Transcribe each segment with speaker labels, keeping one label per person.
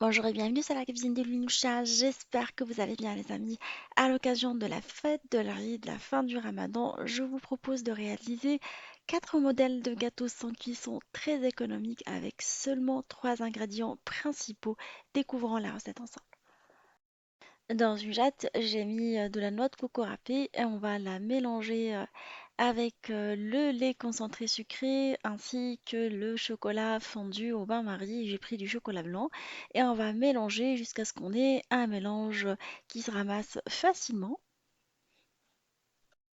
Speaker 1: Bonjour et bienvenue sur la cuisine de Linoucha. J'espère que vous allez bien, les amis. À l'occasion de la fête de l'Aïd, de la fin du Ramadan, je vous propose de réaliser 4 modèles de gâteaux sans cuisson très économiques avec seulement 3 ingrédients principaux. Découvrons la recette ensemble. Dans une jatte, j'ai mis de la noix de coco râpée et on va la mélanger avec le lait concentré sucré ainsi que le chocolat fondu au bain-marie. J'ai pris du chocolat blanc et on va mélanger jusqu'à ce qu'on ait un mélange qui se ramasse facilement.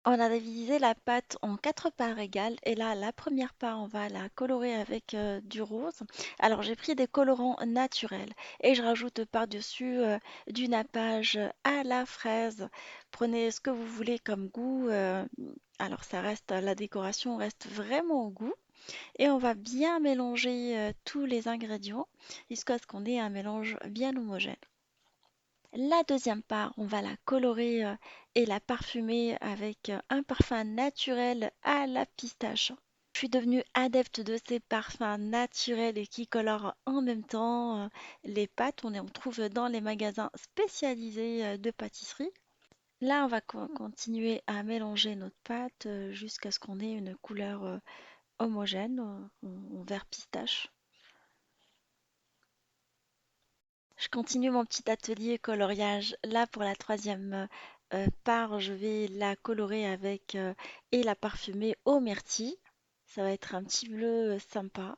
Speaker 1: On a divisé la pâte en 4 parts égales et là, la première part, on va la colorer avec du rose. Alors, j'ai pris des colorants naturels et je rajoute par-dessus du nappage à la fraise. Prenez ce que vous voulez comme goût. Alors, ça reste, la décoration reste vraiment au goût. Et on va bien mélanger tous les ingrédients jusqu'à ce qu'on ait un mélange bien homogène. La deuxième part, on va la colorer et la parfumer avec un parfum naturel à la pistache. Je suis devenue adepte de ces parfums naturels et qui colorent en même temps les pâtes. On en trouve dans les magasins spécialisés de pâtisserie. Là, on va continuer à mélanger notre pâte jusqu'à ce qu'on ait une couleur homogène en vert pistache. Je continue mon petit atelier coloriage. Là, pour la troisième part, je vais la colorer avec et la parfumer au myrtille. Ça va être un petit bleu sympa.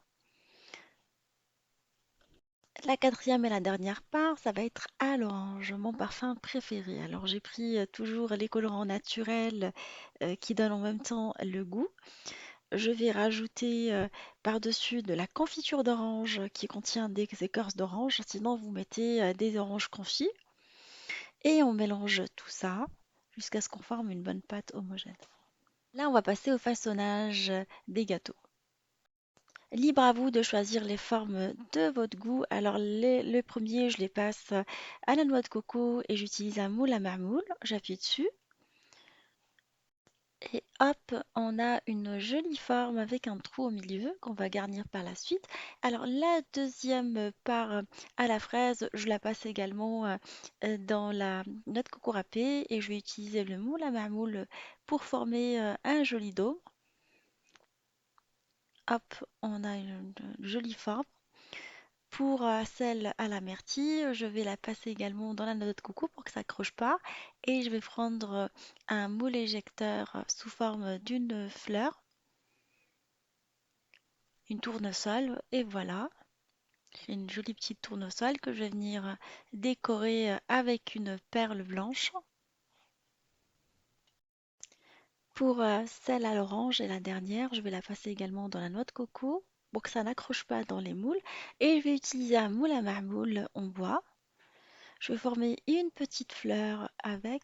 Speaker 1: La quatrième et la dernière part, ça va être à l'orange, mon parfum préféré. Alors j'ai pris toujours les colorants naturels qui donnent en même temps le goût. Je vais rajouter par-dessus de la confiture d'orange qui contient des écorces d'orange. Sinon, vous mettez des oranges confites. Et on mélange tout ça jusqu'à ce qu'on forme une bonne pâte homogène. Là, on va passer au façonnage des gâteaux. Libre à vous de choisir les formes de votre goût. Alors, le premier, je les passe à la noix de coco et j'utilise un moule à marmoule. J'appuie dessus. Et hop, on a une jolie forme avec un trou au milieu qu'on va garnir par la suite. Alors la deuxième part à la fraise, je la passe également dans la noix de coco râpée et je vais utiliser le moule à marmoule pour former un joli dôme. Hop, on a une jolie forme. Pour celle à la myrtille, je vais la passer également dans la noix de coco pour que ça accroche pas. Et je vais prendre un moule éjecteur sous forme d'une fleur, une tournesol, et voilà. J'ai une jolie petite tournesol que je vais venir décorer avec une perle blanche. Pour celle à l'orange et la dernière, je vais la passer également dans la noix de coco pour que ça n'accroche pas dans les moules. Et je vais utiliser un moule à marmoule en bois. Je vais former une petite fleur avec.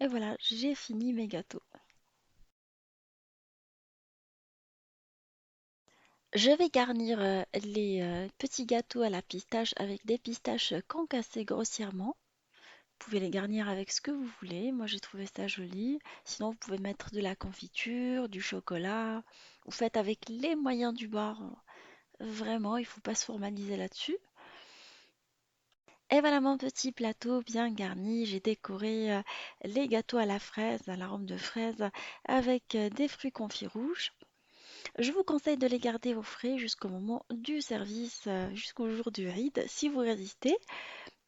Speaker 1: Et voilà, j'ai fini mes gâteaux. Je vais garnir les petits gâteaux à la pistache avec des pistaches concassées grossièrement. Vous pouvez les garnir avec ce que vous voulez. Moi, j'ai trouvé ça joli. Sinon, vous pouvez mettre de la confiture, du chocolat. Vous faites avec les moyens du bord. Vraiment, il ne faut pas se formaliser là-dessus. Et voilà mon petit plateau bien garni. J'ai décoré les gâteaux à la fraise, à l'arôme de fraise, avec des fruits confits rouges. Je vous conseille de les garder au frais jusqu'au moment du service, jusqu'au jour du Eid, si vous résistez.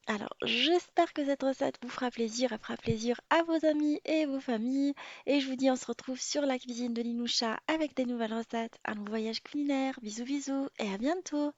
Speaker 1: Alors, j'espère que cette recette vous fera plaisir, elle fera plaisir à vos amis et vos familles. Et je vous dis, on se retrouve sur la cuisine de Linoucha avec des nouvelles recettes, un nouveau voyage culinaire. Bisous bisous et à bientôt!